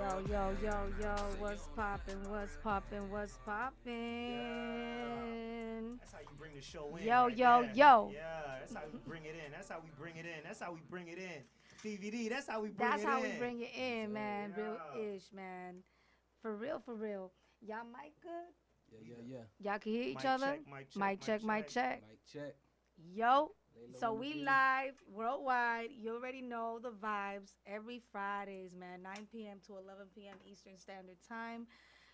Yo, what's poppin', what's poppin', what's poppin'? That's how you bring the show in Yo, right yo, there. yo. Yeah, that's how we bring it in. That's how we bring it in. That's how we bring it in. DVD, that's how we bring That's it how we in. bring it in, man. Real Yeah. ish, man. For real, for real. Y'all mic good? Yeah. Y'all can hear each Mic other? check, mic check, Mic mic check, mic check. check. Mic check. Yo. Laylow So in the we building. live worldwide. You already know the vibes every Fridays, man. 9 p.m. to 11 p.m. Eastern Standard Time.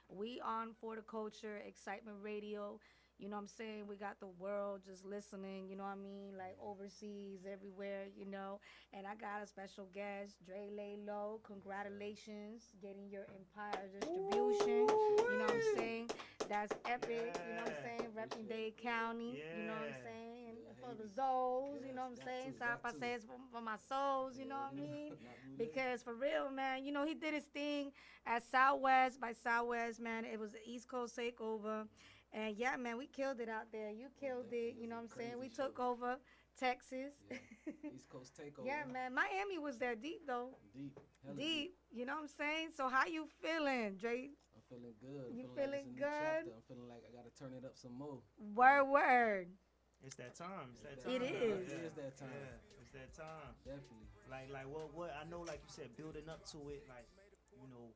We on For the Culture, Excitement Radio. You know what I'm saying? We got the world just listening, you know what I mean? Like overseas, everywhere, you know. And I got a special guest, DreLaylow. Congratulations getting your Empire distribution. You know what I'm saying? That's epic, you know what I'm saying? Repping Dade County, you know what I'm Yeah. saying? And Yeah, for the Haiti. Zoes, you Yes, know what I'm got saying? to, South got by to. says for my souls, you know what I mean? Because for real, man, you know, he did his thing at Southwest by Southwest, man. It was the East Coast takeover. And yeah, man, we killed it out there. You killed it, you know what I'm saying? We took over Texas. Yeah. East Coast takeover. Yeah, man. Miami was there deep though. Deep. Hella Deep. You know what I'm saying? So how you feeling, Dre? I'm feeling good. You Feeling like it's a feeling new good? chapter. I'm feeling like I gotta turn it up some more. Word. It's that time. It's that It's time. It that is. time. It is that time. Yeah, it's that time. Definitely. Like what I know, like you said, building up to it, like, you know,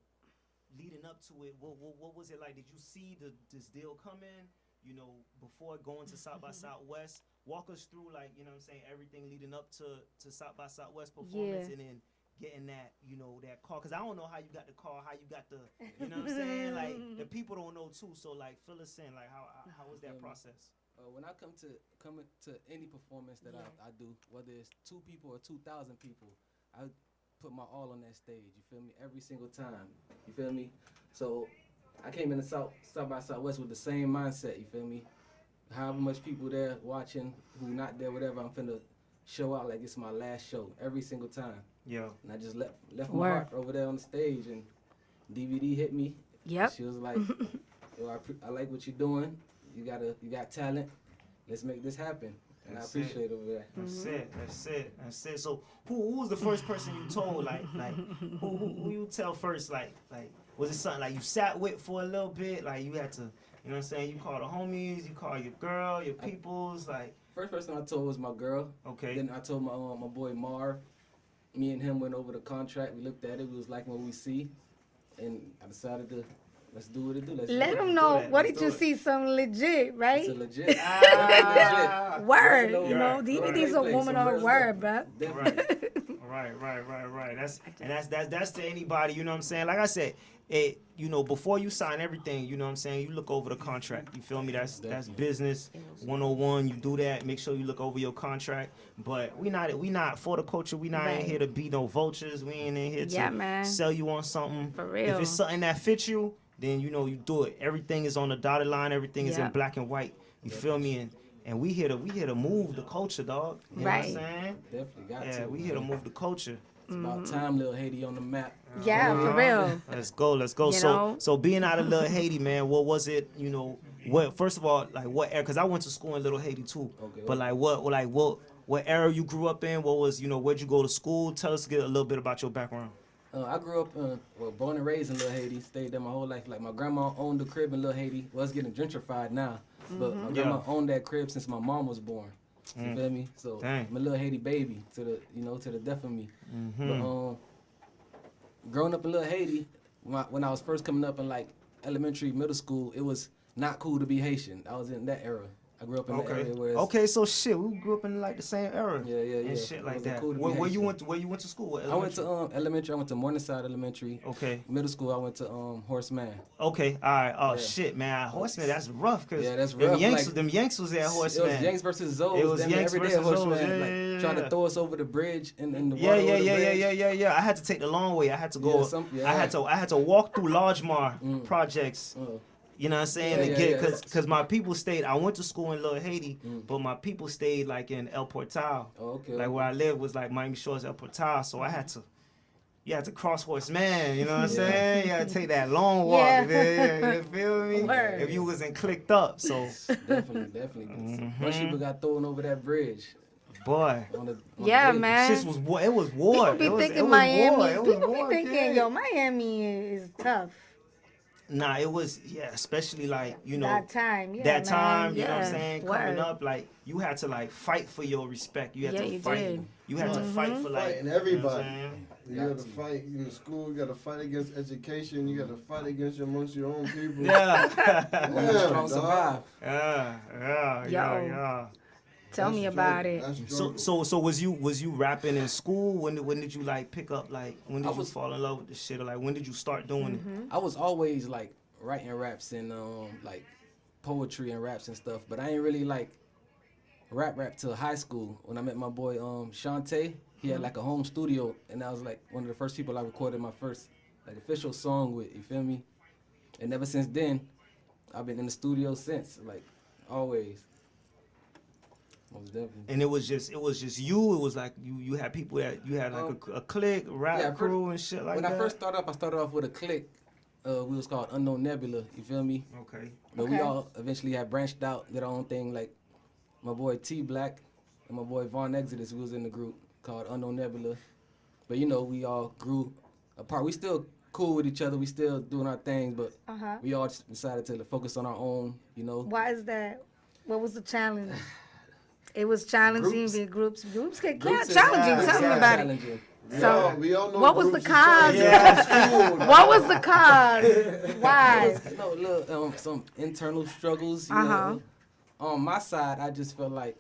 leading up to it, what was it like? Did you see this deal coming? You know, before going to South by Southwest, walk us through, like, you know what I'm saying, everything leading up to South by Southwest performance, Yeah. and then getting that, you know, that call. Cause I don't know how you got the call, how you got the, you know what I'm saying, like the people don't know too. So like, fill us in, like how was that process? When I come to any performance that Yeah. I do, whether it's 2 people or 2,000 people, I put my all on that stage. You feel me? Every single time. You feel me? So I came in the South by Southwest with the same mindset. You feel me? However much people there watching, who not there, whatever, I'm finna show out like it's my last show every single time. Yeah. And I just left my Word. heart over there on the stage, and DVD hit me. Yep. She was like, "Yo, I like what you're doing. You got talent. Let's make this happen." And That's I appreciate it over there. That's it. So who was the first person you told? Like who you tell first? Like was it something like you sat with for a little bit? Like you had to, you know what I'm saying? You call the homies, you call your girl, your peoples, like. First person I told was my girl. Okay. Then I told my boy Marv. Me and him went over the contract. We looked at it. We was like what we see, and I decided to let's do what it do. Let do them it. know. that. What Let's did you do it. see? Something legit, It's right? a legit. Ah. Word. Right. You know, Right. DVD's a Right. woman Some on her real word, stuff. bruh. Right. That's to anybody, you know what I'm saying? Like I said, you know, before you sign everything, you know what I'm saying, you look over the contract. You feel me? That's business 101. You do that. Make sure you look over your contract. But we not for the culture. We not in Right. here to be no vultures. We ain't in here Yeah, to man. sell you on something. For real. If it's something that fits you, then you know you do it. Everything is on the dotted line. Everything is in Yeah. black and white. You feel me? And we here to move the culture, dog. You know what I'm Right. saying? Definitely got Yeah, to. we here to move the culture. It's about time, Little Haiti on the map. Yeah, for real. Let's go. You know? So being out of Little Haiti, man, what was it? You know, what? First of all, like what era? Because I went to school in Little Haiti too. Okay. But like what era you grew up in? What was, you know, where'd you go to school? Tell us a little bit about your background. I grew up, born and raised in Little Haiti. Stayed there my whole life. Like my grandma owned the crib in Little Haiti. Well, it's getting gentrified now, but my grandma owned that crib since my mom was born. You feel me? So Dang. I'm a Little Haiti baby to the death of me. But growing up in Little Haiti, when I was first coming up in like elementary, middle school, it was not cool to be Haitian. I was in that era. I grew up in the area where it's, Okay, so shit, we grew up in like the same era. Yeah. And shit It like wasn't that. cool to be Where you Haitian. went to school? What I went to elementary? elementary. I went to Morningside Elementary. Okay. Middle school, I went to Horseman. Okay, all right. Oh Yeah. shit, man, Horseman, that's rough. Cause Yeah, that's them rough, Yanks, like- them Yanks was at Horseman. It was Yanks versus Zoes. It was damn near Yanks every day at versus Horseman, Zoes, like trying to throw us over the bridge and the Yeah, water over the bridge. I had to take the long way. I had to go. Yeah, I had to walk through Largemar projects. Oh. You know what I'm saying? Yeah, to yeah, get yeah. cause my people stayed. I went to school in Little Haiti, but my people stayed like in El Portal. Oh, okay. Like where I lived was like Miami Shores, El Portal. So I had to. You had to cross Horseman, you know what I'm saying? You had to take that long walk. Yeah. You feel me? Word. If you wasn't clicked up, so Definitely. Bunch of people got thrown over that bridge. boy. On Yeah, the daily. man. Shit was war. It was war. People be It was thinking war. Miami. It was People war, be thinking, kid. yo, Miami is tough. Nah, it was, yeah, especially like, That time, yeah, that man. time, you know what I'm Yeah, saying, coming word. up, like you had to like fight for your respect. You had Yeah, to you fight. did. You had to fight for like Fighting you know what I'm everybody. saying? You gotta fight in school. You gotta fight against education. You gotta fight against amongst your own people. Yeah. Only the strong dog. survive. Yeah. Tell me about it. That's So struggle. so was you rapping in school? When did you like pick up like when did I you was- fall in love with this shit, or like when did you start doing it? I was always like writing raps and like poetry and raps and stuff, but I ain't really like rap till high school when I met my boy Shantae. He had like a home studio, and I was like one of the first people I recorded my first like official song with. You feel me? And ever since then, I've been in the studio since, like always. Most definitely. And it was just you. It was like you had people that you had like a clique, rap yeah, crew and shit like when that. I first started off with a clique. We was called Unknown Nebula. You feel me? Okay. But we Okay. all eventually had branched out, did our own thing. Like my boy T Black and my boy Vaughn Exodus, we was in the group called Unknown Nebula. But we all grew apart. We still cool with each other. We still doing our things, but we all just decided to focus on our own. Why is that? What was the challenge? It was challenging. Groups. The groups get Groups is- challenging. yeah, Tell me yeah, about it. challenging. So, we all know what was the groups is trying cause? to Yeah. get to school, What was the cause? Why? Little some internal struggles. You know. On my side, I just felt like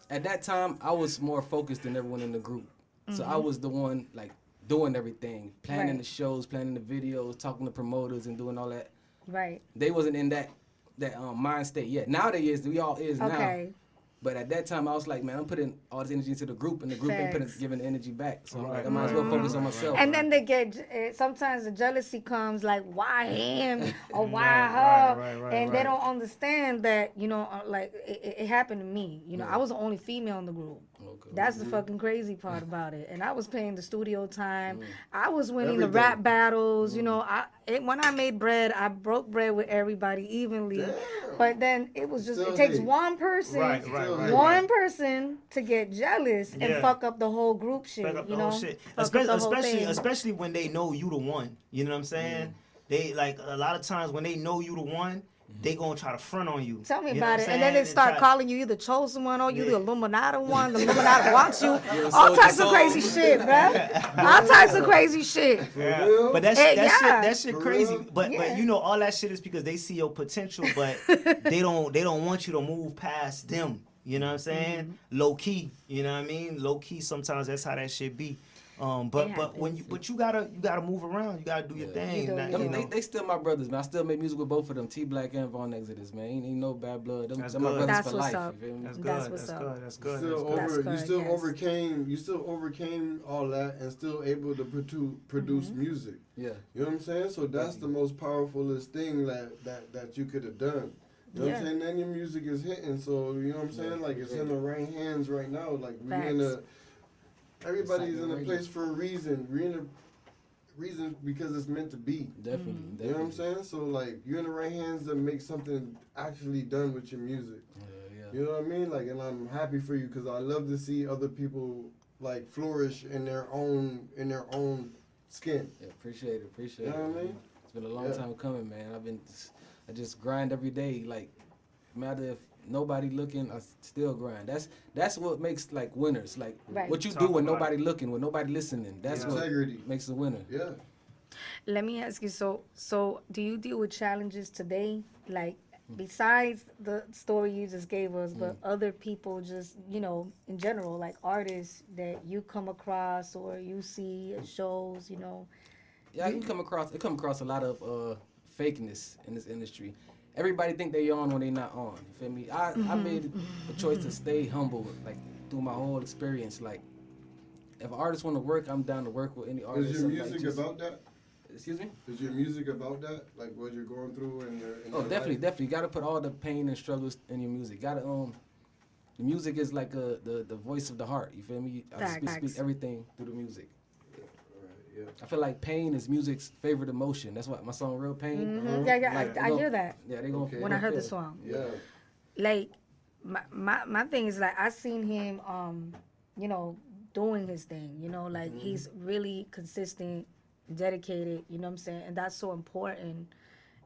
at that time I was more focused than everyone in the group. So I was the one like doing everything, planning Right. the shows, planning the videos, talking to promoters, and doing all that. Right. They wasn't in that mind state yet. Now they is. We all is now. Okay. But at that time, I was like, man, I'm putting all this energy into the group, and the group ain't Facts. giving the energy back. So I'm Right, like, I might as well right, focus on right, myself. And then they get sometimes the jealousy comes like why him or why Right, her, right, and they right. don't understand that like it happened to me. Yeah. I was the only female in the group. Okay. That's the fucking crazy part about it. And I was paying the studio time. I was winning Everything. the rap battles. When I made bread, I broke bread with everybody evenly. Damn. But then it was just Still it takes hate. one person, Right. one person to get jealous and Yeah. fuck up the whole group shit. Fuck up you the know, whole shit. Fuck up the whole thing. Especially when they know you the one. You know what I'm saying? They like a lot of times when they know you the one, they gonna try to front on you. Tell me You know about what it. I'm And then saying? they start try- calling you either chosen one or you the Yeah. Illuminati one. The Illuminati wants you. All soldier types of soul. crazy shit, bruh. All types of crazy shit. Yeah. real? But that Eh, shit, yeah. that shit For crazy. real? But Yeah. all that shit is because they see your potential, but they don't want you to move past them. You know what I'm saying? Mm-hmm. Low key. You know what I mean? Low key. Sometimes that's how that shit be. But you gotta move around. You gotta do your Yeah. thing. You do, Not- you you do. know. They still my brothers, man. I still make music with both of them, T Black and Vaughn Exodus, man. Ain't no bad blood. Them, That's them my good. brothers That's for what's life. up. You feel me? That's That's good. what's That's up. good. That's good. Still That's good. That's you good, still overcame all that and still able to produce Mm-hmm. music. Yeah. You know what I'm saying? So that's the most powerfulest thing that you could have done. You know what I'm Yeah. saying? Then your music is hitting, so you know what I'm saying? Like it's in the right hands right now. Like we're in Facts. everybody's in a Excitement place for a reason. We're in a reason because it's meant to be. Definitely. Mm-hmm. You know what I'm saying? So like you're in the right hands to make something actually done with your music. Yeah. You know what I mean? Like, and I'm happy for you because I love to see other people like flourish in their own skin. Yeah, appreciate it. You know what I man. mean? It's been a long Yeah. time coming, man. I just grind every day. Like, no matter if nobody looking, I still grind. That's what makes like winners. Like Right. what you Talk do when about nobody looking, when nobody listening. That's Yeah. what Integrity. makes a winner. Yeah. Let me ask you. So do you deal with challenges today? Like besides the story you just gave us, but other people just in general, like artists that you come across or you see at shows. Yeah, you come across a lot of fakeness in this industry. Everybody think they on when they not on. You feel me? I made a choice to stay humble, like through my whole experience. Like, if an artist want to work, I'm down to work with any artist. Is your Like, music just- about that? Excuse me? Is your music about that? Like what you're going through in your Oh, definitely, life? definitely. You gotta put all the pain and struggles in your music. Gotta the music is like the voice of the heart. You feel me? I Facts. speak everything through the music. Right, yeah. I feel like pain is music's favorite emotion. That's why my song "Real Pain." Yeah, Like, I hear that Yeah, they gonna Okay. when I heard the feel it. song. Yeah. Like my thing is like I seen him you know doing his thing, you know, like he's really consistent, dedicated, you know what I'm saying, and that's so important.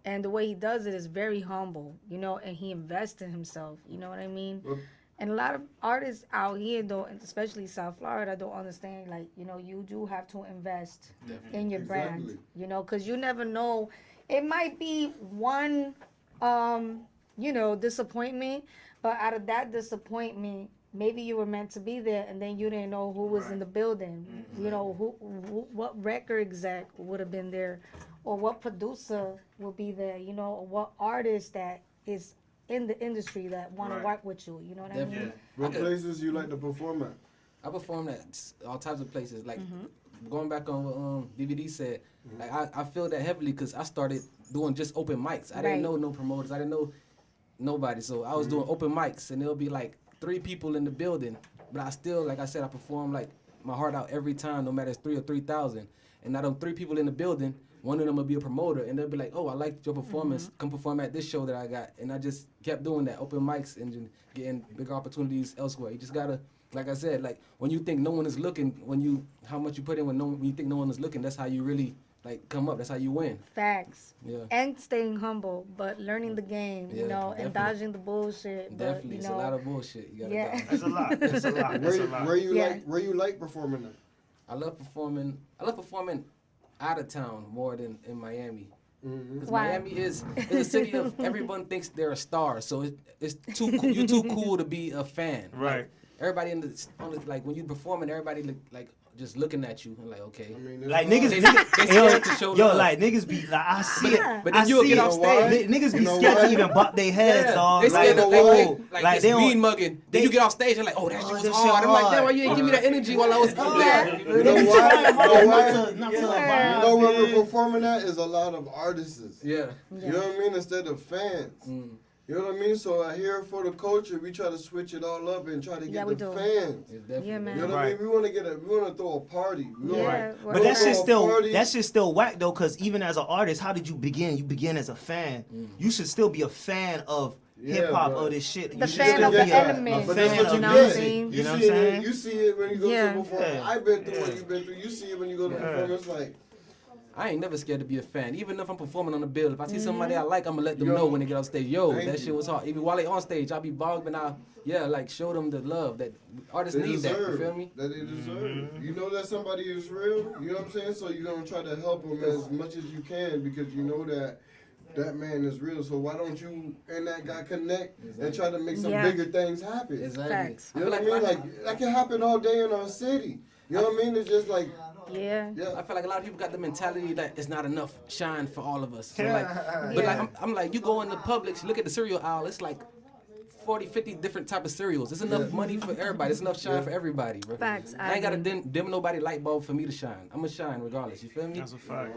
And the way he does it is very humble, you know, and he invests in himself, you know what I mean. Well, And a lot of artists out here don't, especially South Florida, don't understand, like, you know, you do have to invest in your brand, Exactly. you know, because you never know, it might be one um you know, disappointment, but out of that disappointment, maybe you were meant to be there, and then you didn't know who was in the building, you know, who what record exec would have been there, or what producer will be there, you know, or what artist that is in the industry that want to work with you, you know what I mean? What places you like to perform at? I performed at all types of places. Like going back on what DVD said, like I feel that heavily because I started doing just open mics. I didn't know no promoters. I didn't know nobody. So I was doing open mics, and there'll be like 3 people in the building. But I still, like I said, I perform like my heart out every time, no matter it's 3 or 3,000. And now them 3 people in the building, one of them will be a promoter, and they'll be like, "Oh, I liked your performance. Come perform at this show that I got." And I just kept doing that, open mics, and just getting bigger opportunities elsewhere. You just gotta, like I said, like when you think no one is looking, how much you put in when you think no one is looking, that's how you really like come up. That's how you win. Facts. Yeah. And staying humble, but learning the game, you Yeah, know, and definitely. dodging the bullshit. But, Definitely, you it's know, a lot of bullshit. You gotta Yeah. dodge. That's a lot. That's a lot. That's a lot. Where you like performing at? I love performing out of town more than in Miami. Because Why? Miami is a city of everyone thinks they're a star, so it's you're too cool to be a fan. Right. Like, everybody like when you performing, everybody like just looking at you and like okay. I mean, Like there's niggas, a lot- They yo, scared to show yo, love. like niggas be like, I see it, But then I you'll see get it. off stage. Niggas be You know scared why? to even bop their heads, dog. They Like, scared to why? like they it's mean don't. mugging. Then you get off stage and like, oh, that shit was that shit hard. I'm like, damn, hard. why you ain't give me that energy while I was up there? You know why? You know why? Not to You vibe, know where man. we're performing at is a lot of artists. Yeah. You know what I mean? Instead of fans. You know what I mean? So here for the culture, we try to switch it all up and try to Yeah, get we the do. fans. It's definitely Yeah, man. You know what I mean? We want to throw a party. We Yeah, wanna- well, But that throw shit a still party. whack though, cause even as an artist, how did you begin? You begin as a fan. You should still be a fan of hip hop but or this shit. The You should fan still of the be a element, But fan that's what of you know what I'm get. saying? You know what I'm see saying? You see it when you go Yeah. to perform. Yeah. I've been through what Yeah. you've been through. You see it when you go to Yeah. perform. It's like, I ain't never scared to be a fan. Even if I'm performing on the bill, if I see somebody I like, I'm gonna let them Yo, know when they get off stage. Yo, thank that you. shit was hard. Even while they on stage, I'll be bogged, and like show them the love that artists they need. That you deserve. feel me? That they deserve. You know that somebody is real. You know what I'm saying? So you're gonna try to help them as much as you can because you know that that man is real. So why don't you and that guy connect and try to make some Yeah. bigger things happen? Exactly. Facts. You know what I mean? Like that can happen all day in our city. You know what I mean? It's just like, Yeah. I feel like a lot of people got the mentality that it's not enough shine for all of us. So Yeah. like, but like Yeah. I'm like, you go in the Publix, look at the cereal aisle, it's like 40, 50 different type of cereals. There's enough money for everybody. There's enough shine for everybody, bro. Facts. I ain't gotta agree. dim nobody light bulb for me to shine. I'ma shine regardless. You feel me? That's a fact.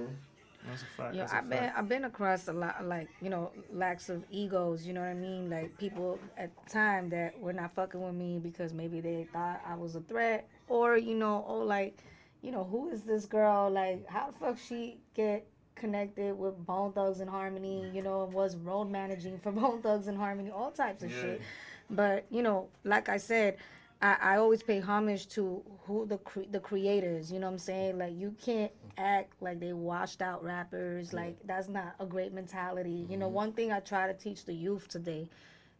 That's a fact. Yo, That's a fact. I've been across a lot, like, you know, lacks of egos. You know what I mean? Like people at the time that were not fucking with me because maybe they thought I was a threat, or you know, oh like, you know, who is this girl? Like, how the fuck she get connected with Bone Thugs and Harmony? You know, and was road managing for Bone Thugs and Harmony, all types of shit. But you know, like I said, I always pay homage to who the creators. You know what I'm saying? Like you can't act like they washed out rappers. Like that's not a great mentality. You know, one thing I try to teach the youth today.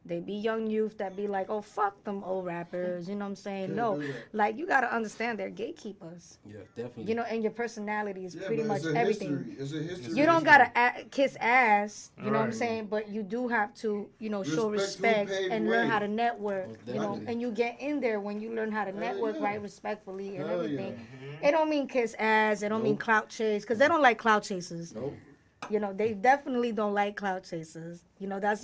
They be young youth that be like, oh, fuck them old rappers. You know what I'm saying? Can't No, do that. like you got to understand they're gatekeepers. Yeah, definitely. You know, and your personality is yeah, pretty but much it's a everything. history. It's a history. You don't gotta kiss ass, you know what I'm Right. saying? But you do have to, you know, show Respect respect who paved and learn way. how to network, Most you know. definitely. And you get in there when you learn how to Hell network yeah. right, respectfully and Hell yeah. everything. It don't mean kiss ass. It don't mean Nope. clout chase, because they don't like clout chasers. Nope. You know, they definitely don't like clout chasers. You know, that's